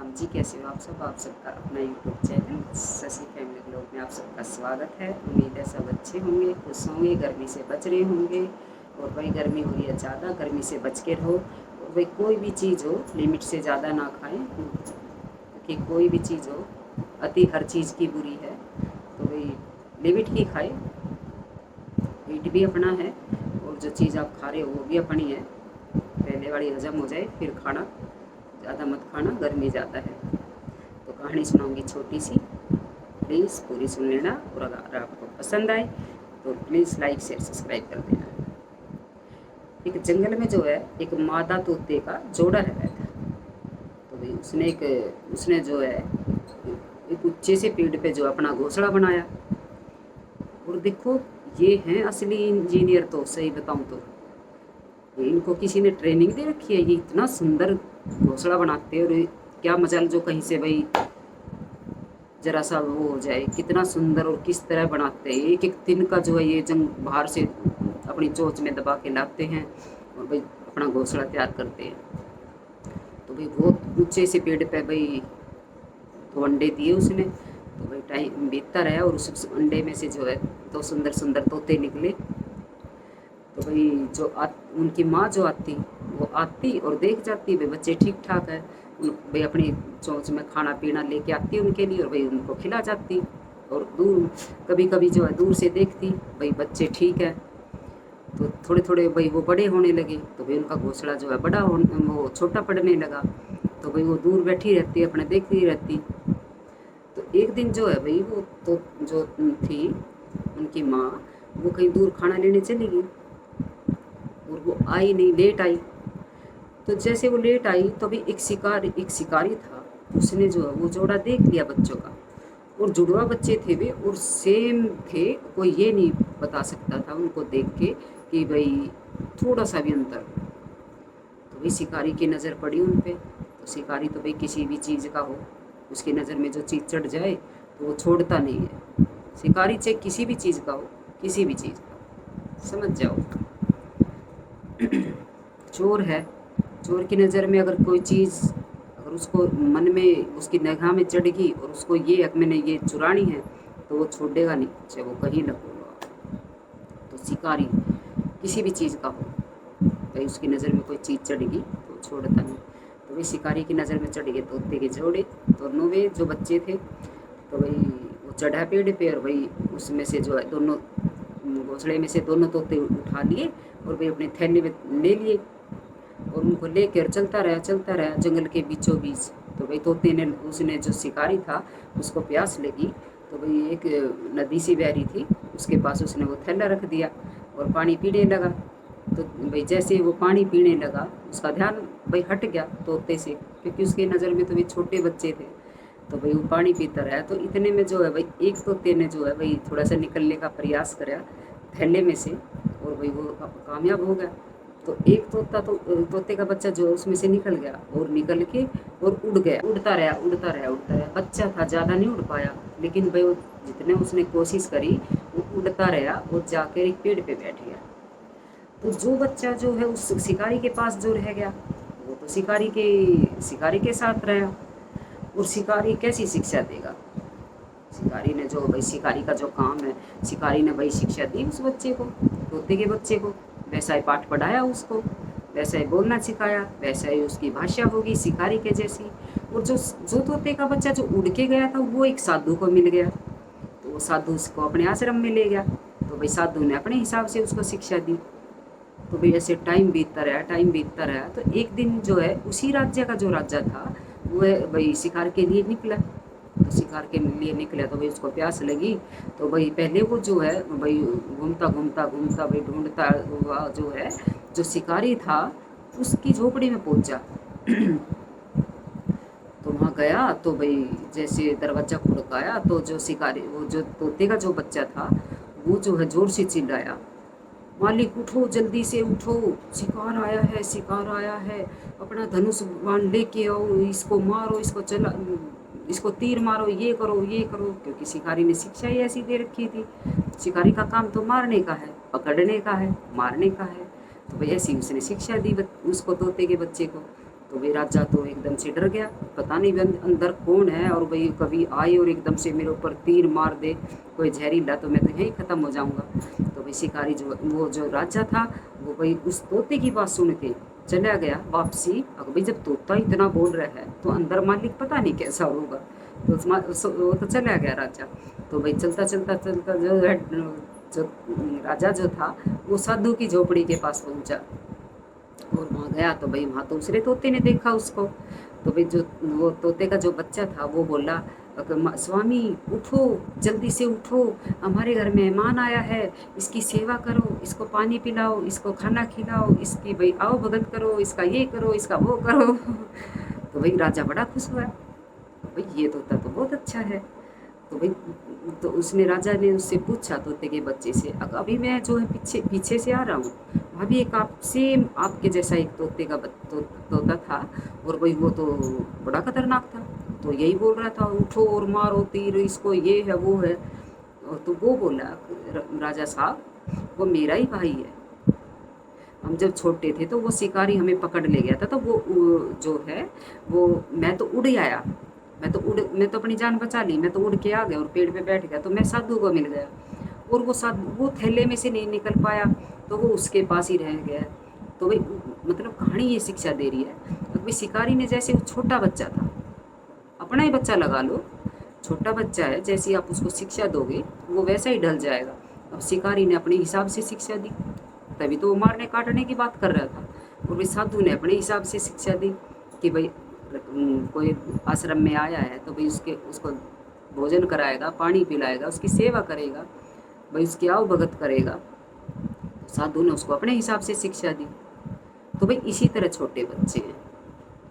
राम जी, कैसे हो आप सब? आप सबका अपना YouTube channel Shashi family blog में आप सबका स्वागत है। उम्मीद है सब अच्छे होंगे, खुश होंगे, गर्मी से बच रहे होंगे। और भाई गर्मी हो रही है ज़्यादा, गर्मी से बच के रहो। और भाई कोई भी चीज़ हो लिमिट से ज़्यादा ना खाएं, क्योंकि कोई भी चीज़ हो अति हर चीज़ की बुरी है। तो भाई लिमिट की खाए, पेट भी अपना है और जो चीज़ आप खा रहे हो वो भी अपनी है। पहले वाली हजम हो जाए फिर खाना, ज़्यादा मत खाना, गर्मी ज़्यादा है। तो कहानी सुनाऊंगी छोटी सी, प्लीज़ पूरी सुन लेना। और अगर आपको पसंद आए तो प्लीज़ लाइक शेयर सब्सक्राइब कर देना। एक जंगल में जो है एक मादा तोते का जोड़ा रहता था। तो भाई उसने जो है एक ऊंचे से पेड़ पे जो अपना घोंसला बनाया। और देखो, ये हैं असली इंजीनियर। तो सही बताऊं तो इनको किसी ने ट्रेनिंग दे रखी है। ये इतना सुंदर घोंसला बनाते हैं। और क्या मजाल जो कहीं से भाई जरा सा वो हो जाए, कितना सुंदर और किस तरह बनाते हैं। एक एक दिन का जो है ये जंग बाहर से अपनी चोंच में दबा के लाते हैं और भाई अपना घोंसला तैयार करते हैं। तो भाई बहुत ऊंचे से पेड़ पे भाई तो अंडे दिए उसने। तो भाई टाइम बीतता रहा और उस अंडे में से जो है दो सुंदर सुंदर तोते निकले। तो भाई उनकी माँ जो आती वो आती और देख जाती भाई बच्चे ठीक ठाक है। भाई अपनी चोंच में खाना पीना लेके आती उनके लिए और भाई उनको खिला जाती। और दूर कभी कभी जो है दूर से देखती भाई बच्चे ठीक है। तो थोड़े थोड़े भाई वो बड़े होने लगे। तो भाई उनका घोंसला जो है वो छोटा पड़ने लगा। तो भाई वो दूर बैठी रहती अपने देखती रहती। तो एक दिन जो है भाई वो तो जो थी उनकी माँ, वो कहीं दूर खाना लेने चली गई और वो आई नहीं, लेट आई। तो जैसे वो लेट आई तो भी एक शिकारी था। उसने जो है वो जोड़ा देख लिया बच्चों का। और जुड़वा बच्चे थे वे और सेम थे। कोई ये नहीं बता सकता था उनको देख के कि भाई थोड़ा सा भी अंतर। तो भाई शिकारी की नज़र पड़ी उन पे। तो शिकारी तो भाई किसी भी चीज़ का हो, उसकी नज़र में जो चीज़ चढ़ जाए तो वो छोड़ता नहीं है। शिकारी चाहे किसी भी चीज़ का हो, किसी भी चीज़ का, समझ जाओ। चोर है, चोर की नज़र में अगर कोई चीज़ अगर उसको मन में उसकी निगाह में चढ़ गई और उसको ये मैंने ये चुरानी है तो वो छोड़ेगा नहीं, चाहे वो कहीं न हो। तो शिकारी किसी भी चीज़ का हो, भाई उसकी नज़र में कोई चीज़ चढ़ गई तो छोड़ता नहीं। तो भाई शिकारी की नज़र में चढ़ गए तोते के जोड़े, दोनों वे जो बच्चे थे। तो भाई वो चढ़ा पेड़ पे और भाई उसमें से जो है दोनों घोंसले में से दोनों तोते उठा लिए और भाई अपने थैले में ले लिए और उनको लेकर चलता रहा जंगल के बीचों बीच। तो भाई तोते ने उसने जो शिकारी था उसको प्यास लगी। तो भाई एक नदी सी बह रही थी, उसके पास उसने वो थैला रख दिया और पानी पीने लगा। तो भाई जैसे वो पानी पीने लगा उसका ध्यान भाई हट गया तोते से, क्योंकि उसकी नज़र में तो भाई छोटे बच्चे थे। तो भाई वो पानी पीता रहा। तो इतने में जो है भाई एक तोते ने जो है भाई थोड़ा सा निकलने का प्रयास करा थैले में से और भाई वो कामयाब हो गया। तो एक तोते का बच्चा जो है उसमें से निकल गया और निकल के और उड़ गया। उड़ता रहा। बच्चा था, ज़्यादा नहीं उड़ पाया, लेकिन भाई वो जितने उसने कोशिश करी वो उड़ता रहा और जाकर एक पेड़ पे बैठ गया। तो जो बच्चा जो है उस शिकारी के पास जो रह गया वो तो शिकारी के साथ रहा। और शिकारी कैसी शिक्षा देगा? शिकारी ने जो भाई शिकारी का जो काम है, शिकारी ने भाई शिक्षा दी उस बच्चे को, तोते के बच्चे को। वैसा ही पाठ पढ़ाया उसको, वैसा ही बोलना सिखाया, वैसा ही उसकी भाषा होगी शिकारी के जैसी। और जो तोते का बच्चा जो उड़ के गया था वो एक साधु को मिल गया। तो वो साधु उसको अपने आश्रम में ले गया। तो भाई साधु ने अपने हिसाब से उसको शिक्षा दी। तो भाई ऐसे टाइम बीतता रहा। तो एक दिन जो है उसी राज्य का जो राजा था वह भाई शिकार के लिए निकला। तो शिकार के लिए निकला तो भाई उसको प्यास लगी। तो भाई पहले वो जो है भाई घूमता भाई ढूंढता हुआ जो है जो शिकारी था उसकी झोपड़ी में पहुंचा। तो वहाँ गया तो भाई जैसे दरवाज़ा खड़काया तो जो शिकारी वो जो तोते का जो बच्चा था वो जो है ज़ोर से चिल्लाया, मालिक उठो, जल्दी से उठो, शिकार आया है, अपना धनुष बाण लेके आओ, इसको मारो, इसको तीर मारो, ये करो। क्योंकि शिकारी ने शिक्षा ही ऐसी दे रखी थी, शिकारी का काम तो मारने का है, पकड़ने का है, मारने का है। तो भाई ऐसी उसने शिक्षा दी उसको, तोते के बच्चे को। तो भाई राजा तो एकदम से डर गया, पता नहीं अंदर कौन है, और भाई कभी आए और एकदम से मेरे ऊपर तीर मार दे कोई जहरीला, तो मैं तो यहीं ख़त्म हो जाऊंगा। तो भाई शिकारी जो राजा था, वो भाई उस तोते की बात सुन के चला गया वापसी। अब भाई जब तोता इतना बोल रहा है तो अंदर मालिक पता नहीं कैसा होगा, तो वो तो चला गया राजा। तो भाई चलता चलता चलता जो राजा जो था वो साधु की झोपड़ी के पास पहुंचा, और वहाँ गया तो भाई वहाँ तो दूसरे तोते ने देखा उसको। तो भाई जो वो तोते का जो बच्चा था वो बोला, स्वामी उठो, जल्दी से उठो, हमारे घर मेहमान आया है, इसकी सेवा करो, इसको पानी पिलाओ, इसको खाना खिलाओ, इसकी भाई आओ भगत करो, इसका ये करो, इसका वो करो। तो भाई राजा बड़ा खुश हुआ, भाई ये तोता तो बहुत अच्छा है। तो भाई तो उसने राजा ने उससे पूछा तोते के बच्चे से, अभी मैं जो है पीछे पीछे से आ रहा हूँ, वहाँ भी एक आप सेम आपके जैसा एक तोते का तोता था, और भाई वो तो बड़ा खतरनाक था, तो यही बोल रहा था उठो और मारो तीर, इसको ये है वो है। तो वो बोला, राजा साहब वो मेरा ही भाई है, हम जब छोटे थे तो वो शिकारी हमें पकड़ ले गया था, तो वो जो है वो मैं तो उड़ आया, मैं तो अपनी जान बचा ली, मैं तो उड़ के आ गया और पेड़ पे बैठ गया, तो मैं साधु को मिल गया, और वो साधु वो थैले में से नहीं निकल पाया, तो वो उसके पास ही रह गया। तो भाई मतलब कहानी ये शिक्षा दे रही है, तो भाई शिकारी ने जैसे वो छोटा बच्चा था, अपना ही बच्चा लगा लो, छोटा बच्चा है, जैसी आप उसको शिक्षा दोगे वो वैसा ही ढल जाएगा। अब शिकारी ने अपने हिसाब से शिक्षा दी, तभी तो वो मारने काटने की बात कर रहा था, और भाई साधु ने अपने हिसाब से शिक्षा दी कि भाई कोई आश्रम में आया है तो भाई उसको भोजन कराएगा, पानी पिलाएगा, उसकी सेवा करेगा, भाई उसकी आओ भगत करेगा। तो साधु ने उसको अपने हिसाब से शिक्षा दी। तो भाई इसी तरह छोटे बच्चे हैं,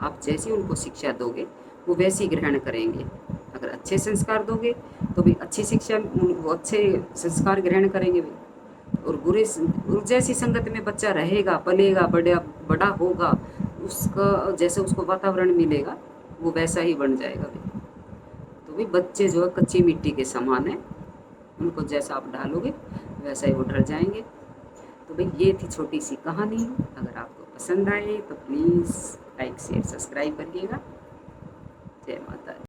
आप जैसी उनको शिक्षा दोगे वो वैसी ग्रहण करेंगे। अगर अच्छे संस्कार दोगे तो भाई अच्छी शिक्षा, वो अच्छे संस्कार ग्रहण करेंगे भाई। और बुरे जैसी संगत में बच्चा रहेगा, पलेगा, बड़ा होगा, उसका जैसे उसको वातावरण मिलेगा वो वैसा ही बन जाएगा भाई। तो भाई बच्चे जो है कच्ची मिट्टी के समान है, उनको जैसा आप डालोगे वैसा ही वो ढल जाएंगे। तो भाई ये थी छोटी सी कहानी, अगर आपको पसंद आए तो प्लीज़ लाइक शेयर सब्सक्राइब करिएगा। जय माता दी।